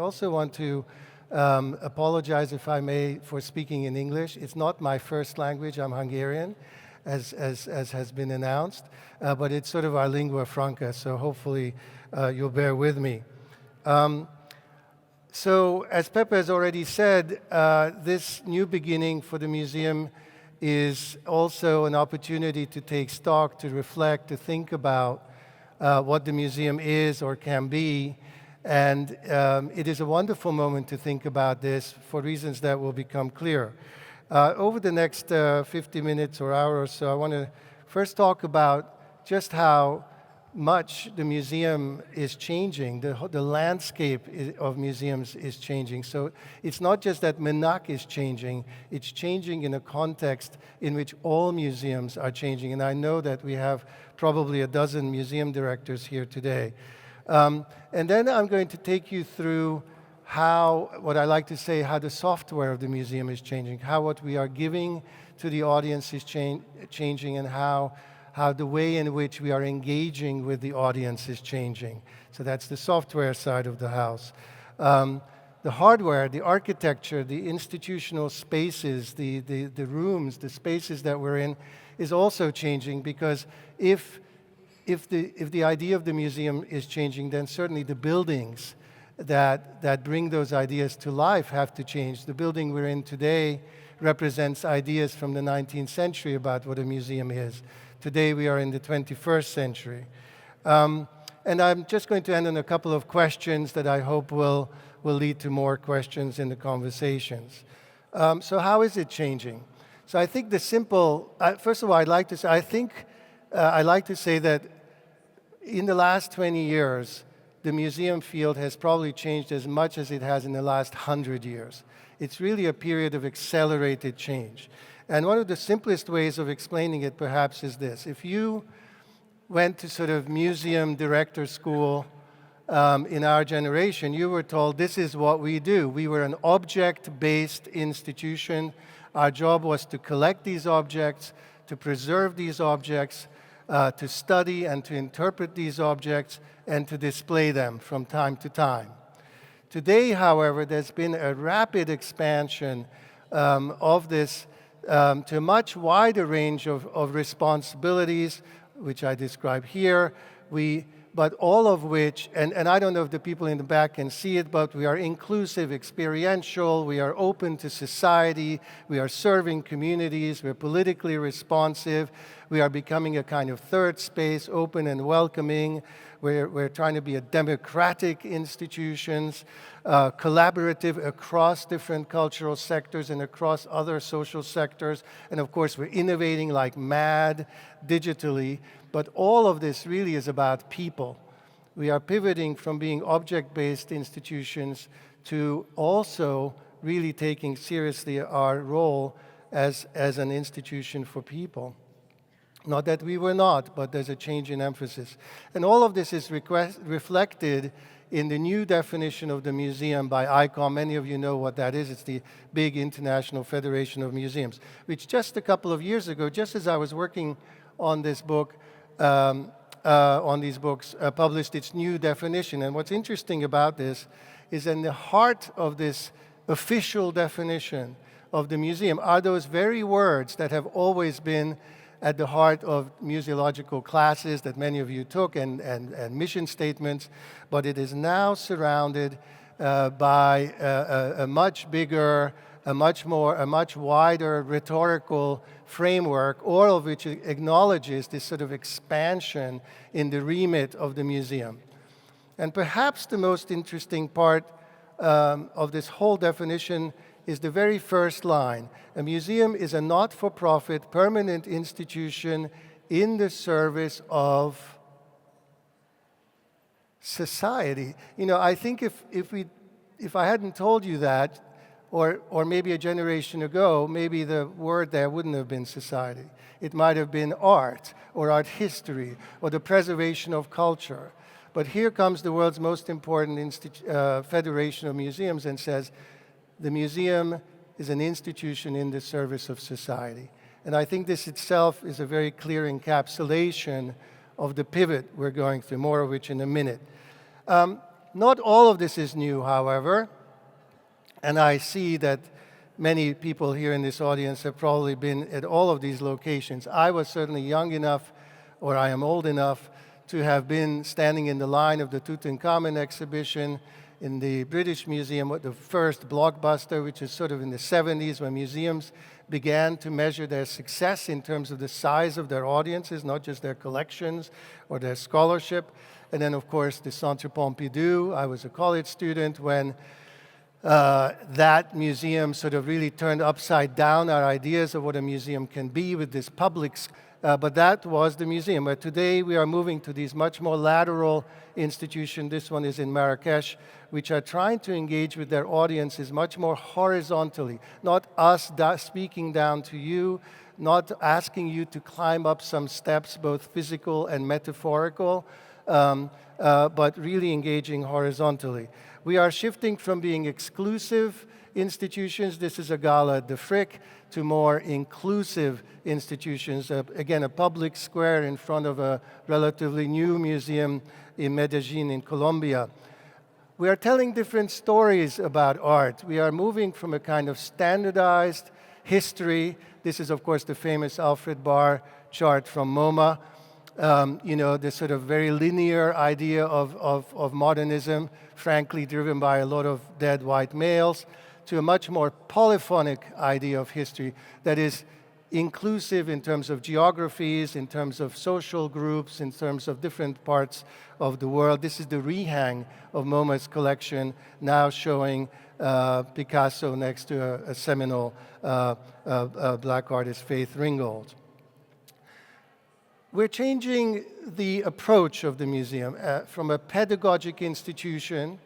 also want to apologize, if I may, for speaking in English. It's not my first language. I'm Hungarian, as has been announced, but it's sort of our lingua franca, so hopefully you'll bear with me. So, as Pepe has already said, this new beginning for the museum is also an opportunity to take stock, to reflect, to think about what the museum is or can be. And it is a wonderful moment to think about this for reasons that will become clear. Over the next 50 minutes or hour or so, I want to first talk about just how much the museum is changing. The landscape of museums is changing. So it's not just that MNAC is changing, it's changing in a context in which all museums are changing. And I know that we have probably a dozen museum directors here today. And then I'm going to take you through how, what I like to say, how the software of the museum is changing, how what we are giving to the audience is changing, and how the way in which we are engaging with the audience is changing. So that's the software side of the house. The hardware, the architecture, the institutional spaces, the rooms, the spaces that we're in is also changing, because if the idea of the museum is changing, then certainly the buildings that bring those ideas to life have to change. The building we're in today represents ideas from the 19th century about what a museum is. Today we are in the 21st century. And I'm just going to end on a couple of questions that I hope will lead to more questions in the conversations. So how is it changing? So I think the simple, first of all, I'd like to say that in the last 20 years, the museum field has probably changed as much as it has in the last 100 years. It's really a period of accelerated change. And one of the simplest ways of explaining it, perhaps, is this. If you went to sort of museum director school in our generation, you were told this is what we do. We were an object-based institution. Our job was to collect these objects, to preserve these objects, to study and to interpret these objects, and to display them from time to time. Today, however, there's been a rapid expansion of this to a much wider range of responsibilities, which I describe here. But all of which, and I don't know if the people in the back can see it, but we are inclusive, experiential, we are open to society, we are serving communities, we're politically responsive, we are becoming a kind of third space, open and welcoming. We're trying to be a democratic institutions, collaborative across different cultural sectors and across other social sectors. And of course, we're innovating like mad digitally. But all of this really is about people. We are pivoting from being object-based institutions to also really taking seriously our role as an institution for people. Not that we were not, but there's a change in emphasis. And all of this is reflected in the new definition of the museum by ICOM. Many of you know what that is. It's the big International Federation of Museums, which just a couple of years ago, just as I was working on this book, on these books, published its new definition. And what's interesting about this is in the heart of this official definition of the museum are those very words that have always been at the heart of museological classes that many of you took and mission statements, but it is now surrounded by a much bigger, a much wider rhetorical framework, all of which acknowledges this sort of expansion in the remit of the museum. And perhaps the most interesting part of this whole definition is the very first line. A museum is a not-for-profit permanent institution in the service of society. You know, I think if I hadn't told you that, or maybe a generation ago, maybe the word there wouldn't have been society. It might have been art, or art history, or the preservation of culture. But here comes the world's most important federation of museums and says, the museum is an institution in the service of society. And I think this itself is a very clear encapsulation of the pivot we're going through, more of which in a minute. Not all of this is new, however, and I see that many people here in this audience have probably been at all of these locations. I was certainly young enough, or I am old enough, to have been standing in the line of the Tutankhamun exhibition in the British Museum, with the first blockbuster, which is sort of in the 70s, when museums began to measure their success in terms of the size of their audiences, not just their collections or their scholarship. And then, of course, the Centre Pompidou. I was a college student when that museum sort of really turned upside down our ideas of what a museum can be with this public. But that was the museum. But today we are moving to these much more lateral institutions. This one is in Marrakesh, which are trying to engage with their audiences much more horizontally. Not us speaking down to you, not asking you to climb up some steps, both physical and metaphorical, but really engaging horizontally. We are shifting from being exclusive institutions, this is a gala at the Frick, to more inclusive institutions. Again, a public square in front of a relatively new museum in Medellin in Colombia. We are telling different stories about art. We are moving from a kind of standardized history. This is, of course, the famous Alfred Barr chart from MoMA. This sort of very linear idea of modernism, frankly driven by a lot of dead white males, to a much more polyphonic idea of history that is inclusive in terms of geographies, in terms of social groups, in terms of different parts of the world. This is the rehang of MoMA's collection, now showing Picasso next to a seminal black artist, Faith Ringgold. We're changing the approach of the museum from a pedagogic institution,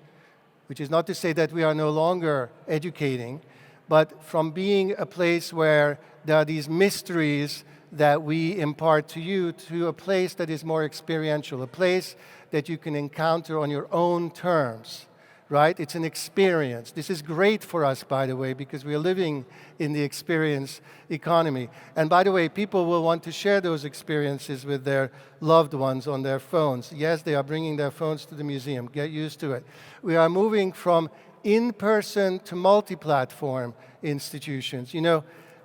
which is not to say that we are no longer educating, but from being a place where there are these mysteries that we impart to you, to a place that is more experiential, a place that you can encounter on your own terms, right? It's an experience. This is great for us, by the way, because we are living in the experience economy. And by the way, people will want to share those experiences with their loved ones on their phones. Yes, they are bringing their phones to the museum. Get used to it. We are moving from in-person to multi-platform institutions. You know,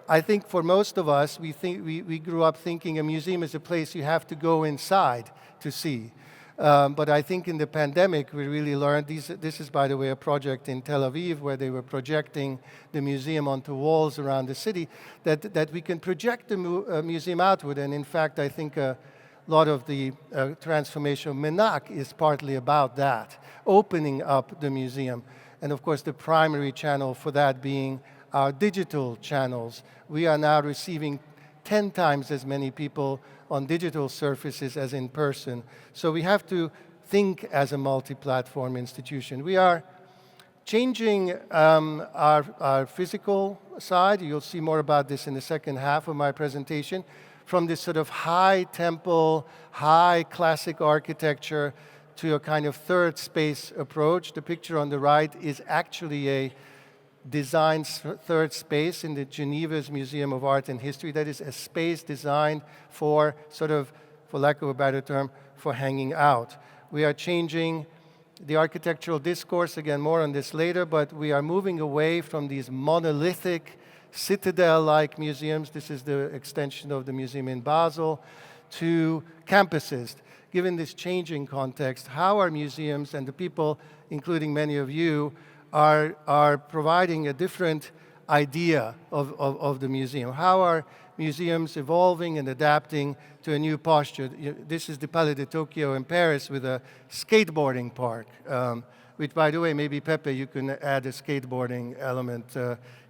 I think for most of us, we grew up thinking a museum is a place you have to go inside to see. But I think in the pandemic, we really learned, this is, by the way, a project in Tel Aviv where they were projecting the museum onto walls around the city, that we can project the museum outward. And in fact, I think a lot of the transformation of MNAC is partly about that, opening up the museum. And of course, the primary channel for that being our digital channels. We are now receiving 10 times as many people on digital surfaces as in person. So we have to think as a multi-platform institution. We are changing our physical side. You'll see more about this in the second half of my presentation, from this sort of high temple, high classic architecture to a kind of third space approach. The picture on the right is actually a designed third space in the Geneva's Museum of Art and History. That is a space designed for sort of, for lack of a better term, for hanging out. We are changing the architectural discourse, again, more on this later, but we are moving away from these monolithic, citadel-like museums. This is the extension of the museum in Basel, to campuses. Given this changing context, how are museums and the people, including many of you, are providing a different idea of the museum? How are museums evolving and adapting to a new posture? This is the Palais de Tokyo in Paris with a skateboarding park, which, by the way, maybe Pepe, you can add a skateboarding element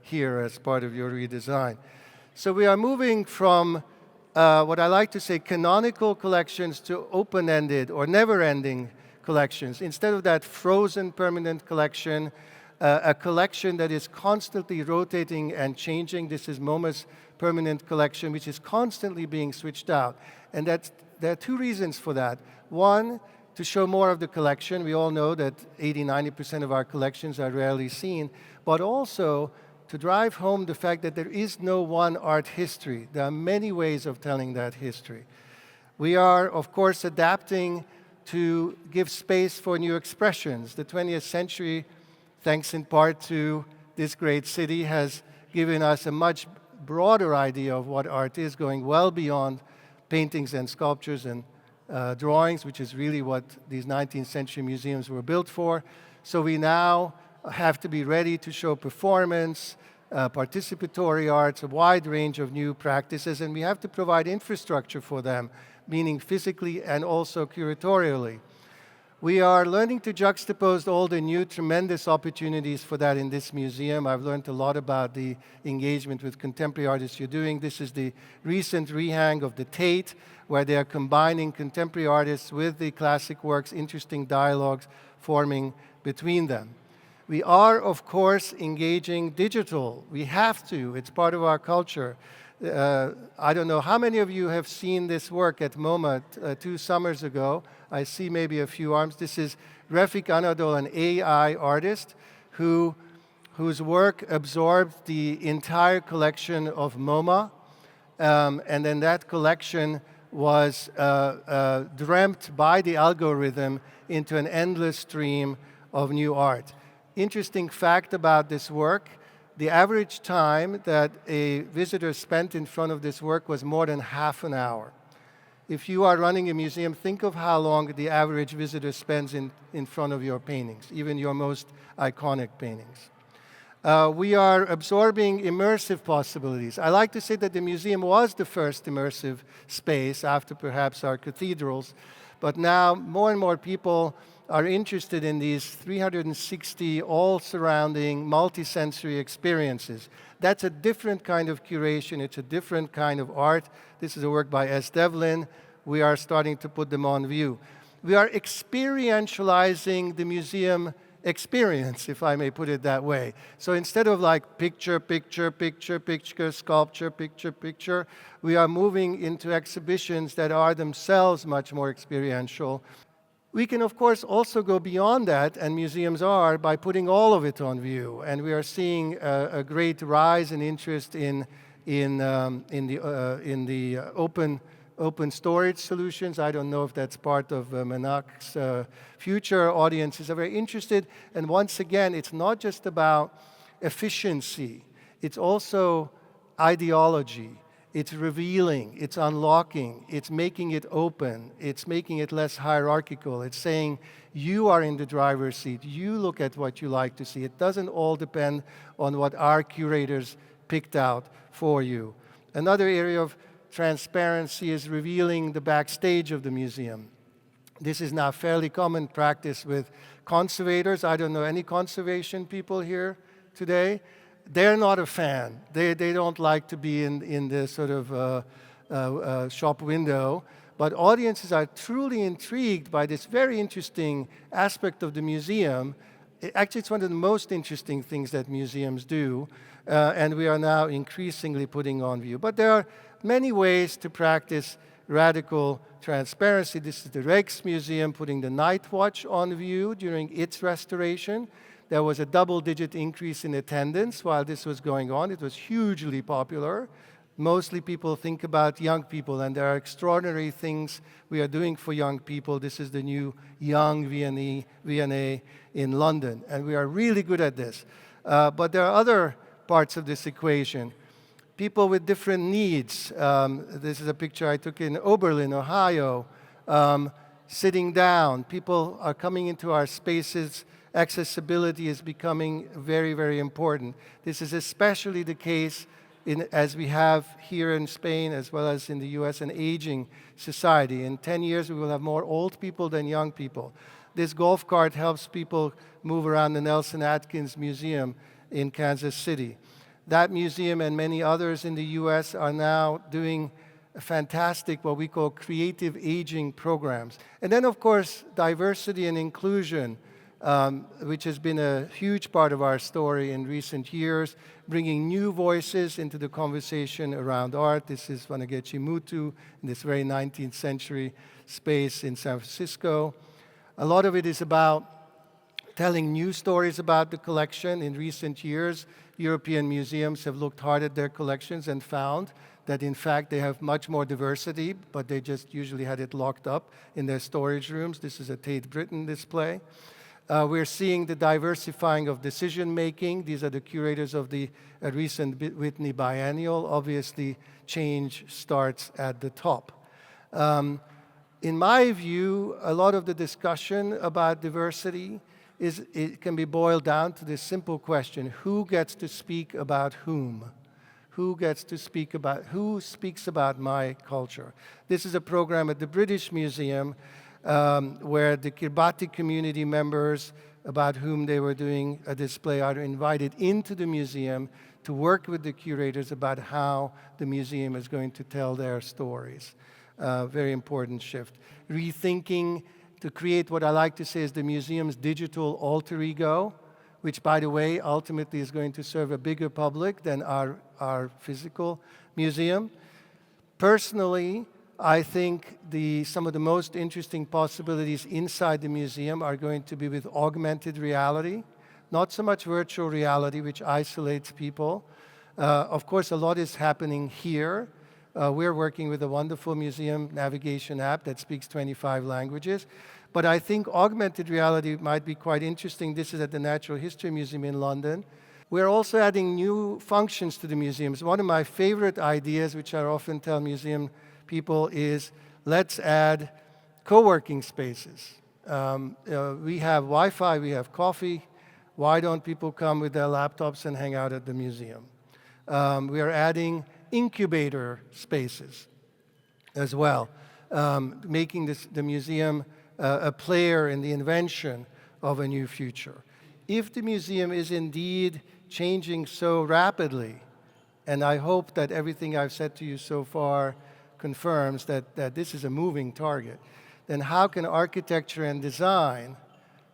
here as part of your redesign. So we are moving from what I like to say canonical collections to open-ended or never-ending collections. Instead of that frozen permanent collection, a collection that is constantly rotating and changing. This is MoMA's permanent collection, which is constantly being switched out. And there are two reasons for that. One, to show more of the collection. We all know that 80–90% of our collections are rarely seen, but also to drive home the fact that there is no one art history. There are many ways of telling that history. We are, of course, adapting to give space for new expressions. The 20th century, thanks in part to this great city, has given us a much broader idea of what art is, going well beyond paintings and sculptures and drawings, which is really what these 19th century museums were built for. So we now have to be ready to show performance, participatory arts, a wide range of new practices, and we have to provide infrastructure for them, meaning physically and also curatorially. We are learning to juxtapose all the new tremendous opportunities for that in this museum. I've learned a lot about the engagement with contemporary artists you're doing. This is the recent rehang of the Tate, where they are combining contemporary artists with the classic works, interesting dialogues forming between them. We are, of course, engaging digital. We have to. It's part of our culture. I don't know how many of you have seen this work at MoMA 2 summers ago. I see maybe a few arms. This is Refik Anadol, an AI artist whose work absorbed the entire collection of MoMA, and then that collection was dreamt by the algorithm into an endless stream of new art. Interesting fact about this work, the average time that a visitor spent in front of this work was more than half an hour. If you are running a museum, think of how long the average visitor spends in front of your paintings, even your most iconic paintings. We are absorbing immersive possibilities. I like to say that the museum was the first immersive space after perhaps our cathedrals, but now more and more people are interested in these 360 all-surrounding multisensory experiences. That's a different kind of curation. It's a different kind of art. This is a work by S. Devlin. We are starting to put them on view. We are experientializing the museum experience, if I may put it that way. So instead of like picture, picture, picture, picture, sculpture, picture, picture, we are moving into exhibitions that are themselves much more experiential. We can, of course, also go beyond that, and museums are, by putting all of it on view. And we are seeing a great rise in interest in the open storage solutions. I don't know if that's part of MNAC's future. Audiences are very interested. And once again, it's not just about efficiency. It's also ideology. It's revealing, it's unlocking, it's making it open, it's making it less hierarchical. It's saying, you are in the driver's seat, you look at what you like to see. It doesn't all depend on what our curators picked out for you. Another area of transparency is revealing the backstage of the museum. This is now fairly common practice with conservators. I don't know any conservation people here today. They're not a fan. They don't like to be in the sort of shop window. But audiences are truly intrigued by this very interesting aspect of the museum. Actually, it's one of the most interesting things that museums do, and we are now increasingly putting on view. But there are many ways to practice radical transparency. This is the Rijksmuseum putting the Night Watch on view during its restoration. There was a double-digit increase in attendance while this was going on. It was hugely popular. Mostly people think about young people, and there are extraordinary things we are doing for young people. This is the new Young V&A in London, and we are really good at this. But there are other parts of this equation. People with different needs. This is a picture I took in Oberlin, Ohio, sitting down. People are coming into our spaces. Accessibility is becoming very, very important. This is especially the case as we have here in Spain as well as in the US, an aging society. In 10 years, we will have more old people than young people. This golf cart helps people move around the Nelson Atkins Museum in Kansas City. That museum and many others in the US are now doing fantastic, what we call creative aging programs. And then, of course, diversity and inclusion, which has been a huge part of our story in recent years, bringing new voices into the conversation around art. This is Vangechi Mutu in this very 19th century space in San Francisco. A lot of it is about telling new stories about the collection. In recent years, European museums have looked hard at their collections and found that in fact they have much more diversity, but they just usually had it locked up in their storage rooms. This is a Tate Britain display. We're seeing the diversifying of decision making. These are the curators of the recent Whitney Biennial. Obviously, change starts at the top. In my view, a lot of the discussion about diversity it can be boiled down to this simple question: who gets to speak about whom? Who speaks about my culture? This is a program at the British Museum where the Kiribati community members about whom they were doing a display are invited into the museum to work with the curators about how the museum is going to tell their stories. Very important shift. Rethinking to create what I like to say is the museum's digital alter ego, which, by the way, ultimately is going to serve a bigger public than our physical museum. Personally, I think some of the most interesting possibilities inside the museum are going to be with augmented reality, not so much virtual reality, which isolates people. Of course, a lot is happening here. We're working with a wonderful museum navigation app that speaks 25 languages. But I think augmented reality might be quite interesting. This is at the Natural History Museum in London. We're also adding new functions to the museums. One of my favorite ideas, which I often tell museum people, is let's add co-working spaces. We have Wi-Fi, we have coffee. Why don't people come with their laptops and hang out at the museum? We are adding incubator spaces as well, making the museum a player in the invention of a new future. If the museum is indeed changing so rapidly, and I hope that everything I've said to you so far confirms that this is a moving target, then how can architecture and design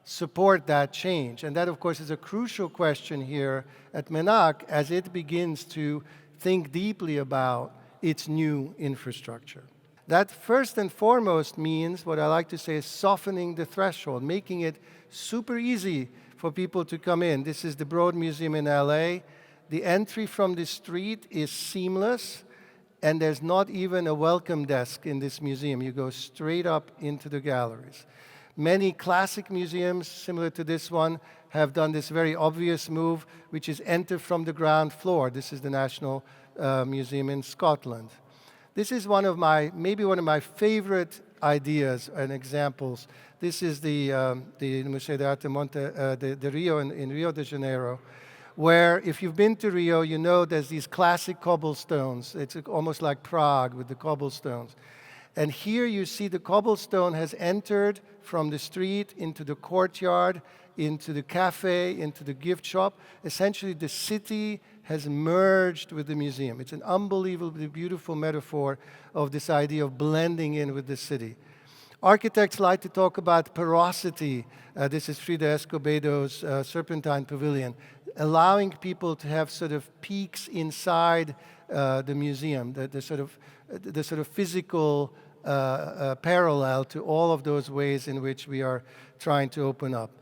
support that change? And that, of course, is a crucial question here at MNAC as it begins to think deeply about its new infrastructure. That first and foremost means what I like to say is softening the threshold, making it super easy for people to come in. This is the Broad Museum in LA. The entry from the street is seamless, and there's not even a welcome desk in this museum. You go straight up into the galleries. Many classic museums, similar to this one, have done this very obvious move, which is enter from the ground floor. This is the National Museum in Scotland. This is maybe one of my favorite ideas and examples. This is the Museu de Rio in Rio de Janeiro, where if you've been to Rio, you know there's these classic cobblestones. It's almost like Prague with the cobblestones. And here you see the cobblestone has entered from the street into the courtyard, into the cafe, into the gift shop. Essentially, the city has merged with the museum. It's an unbelievably beautiful metaphor of this idea of blending in with the city. Architects like to talk about porosity. This is Frida Escobedo's Serpentine Pavilion, allowing people to have sort of peeks inside the museum, the sort of physical parallel to all of those ways in which we are trying to open up.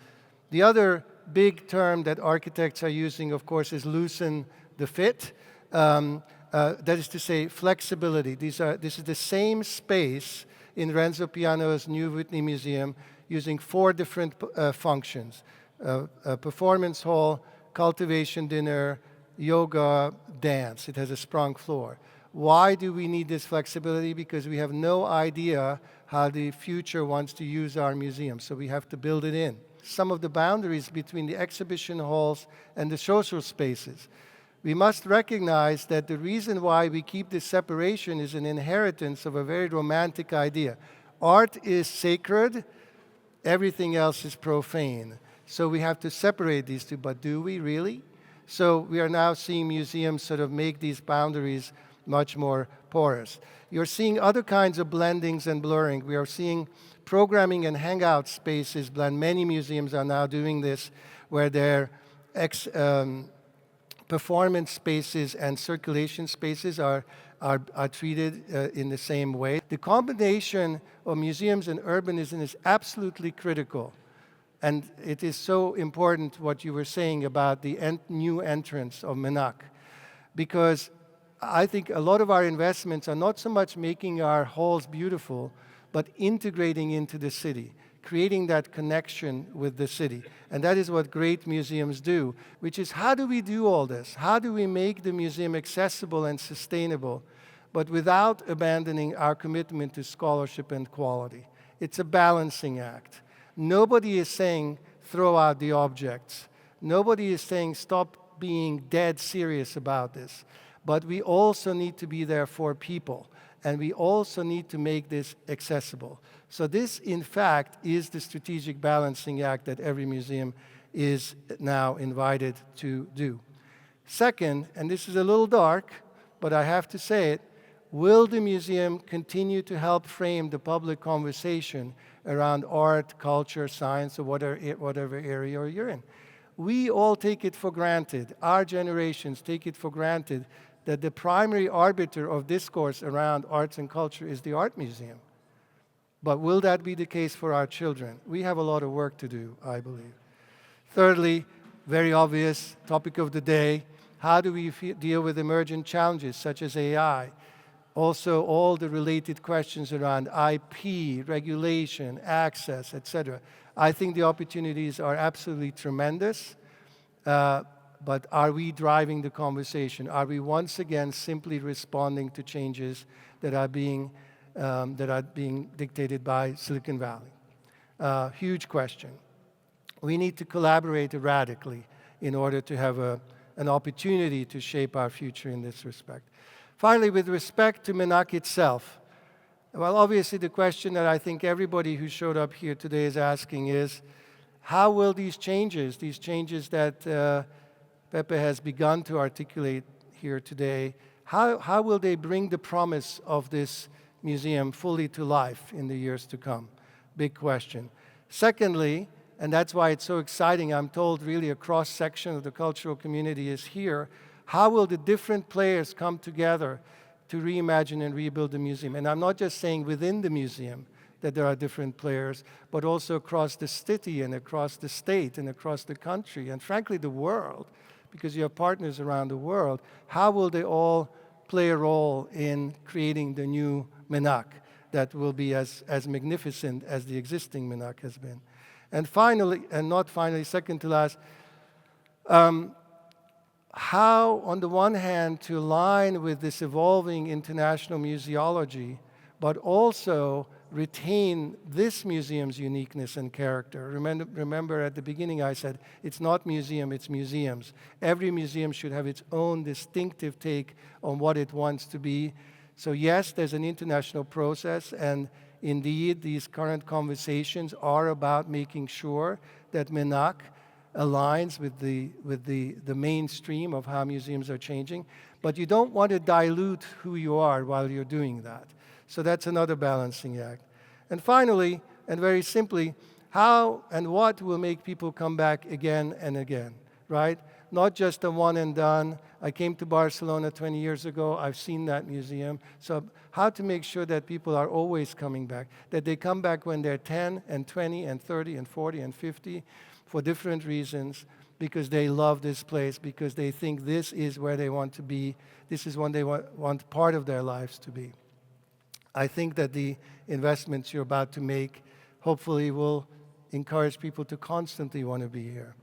The other big term that architects are using, of course, is loosen the fit. That is to say, flexibility. This is the same space in Renzo Piano's new Whitney Museum using 4 different functions. A performance hall, cultivation dinner, yoga, dance. It has a sprung floor. Why do we need this flexibility? Because we have no idea how the future wants to use our museum, so we have to build it in. Some of the boundaries between the exhibition halls and the social spaces. We must recognize that the reason why we keep this separation is an inheritance of a very romantic idea. Art is sacred, everything else is profane. So we have to separate these two, but do we really? So we are now seeing museums sort of make these boundaries much more porous. You're seeing other kinds of blendings and blurring. We are seeing programming and hangout spaces blend. Many museums are now doing this, where their performance spaces and circulation spaces are treated in the same way. The combination of museums and urbanism is absolutely critical And it is so important what you were saying about the new entrance of MNAC, because I think a lot of our investments are not so much making our halls beautiful, but integrating into the city, creating that connection with the city. And that is what great museums do, which is how do we do all this? How do we make the museum accessible and sustainable, but without abandoning our commitment to scholarship and quality? It's a balancing act. Nobody is saying throw out the objects. Nobody is saying stop being dead serious about this. But we also need to be there for people, and we also need to make this accessible. So this, in fact, is the strategic balancing act that every museum is now invited to do. Second, and this is a little dark, but I have to say it, will the museum continue to help frame the public conversation around art, culture, science, or whatever area you're in? We all take it for granted, our generations take it for granted, that the primary arbiter of discourse around arts and culture is the art museum. But will that be the case for our children? We have a lot of work to do, I believe. Thirdly, very obvious topic of the day, how do we deal with emergent challenges such as AI? Also, all the related questions around IP, regulation, access, etc. I think the opportunities are absolutely tremendous. But are we driving the conversation? Are we once again simply responding to changes that are being dictated by Silicon Valley? Huge question. We need to collaborate radically in order to have an opportunity to shape our future in this respect. Finally, with respect to MNAC itself, well, obviously the question that I think everybody who showed up here today is asking is, how will these changes that Pepe has begun to articulate here today, how will they bring the promise of this museum fully to life in the years to come? Big question. Secondly, and that's why it's so exciting, I'm told really a cross-section of the cultural community is here, how will the different players come together to reimagine and rebuild the museum? And I'm not just saying within the museum that there are different players, but also across the city and across the state and across the country and frankly the world, because you have partners around the world. How will they all play a role in creating the new MNAC that will be as magnificent as the existing MNAC has been? And finally, and not finally, second to last, how, on the one hand, to align with this evolving international museology, but also retain this museum's uniqueness and character. Remember at the beginning I said, it's not museum, it's museums. Every museum should have its own distinctive take on what it wants to be. So yes, there's an international process, and indeed these current conversations are about making sure that MNAC aligns with the mainstream of how museums are changing. But you don't want to dilute who you are while you're doing that. So that's another balancing act. And finally, and very simply, how and what will make people come back again and again, right? Not just a one and done. I came to Barcelona 20 years ago. I've seen that museum. So how to make sure that people are always coming back, that they come back when they're 10 and 20 and 30 and 40 and 50 for different reasons, because they love this place, because they think this is where they want to be. This is when they want part of their lives to be. I think that the investments you're about to make hopefully will encourage people to constantly want to be here.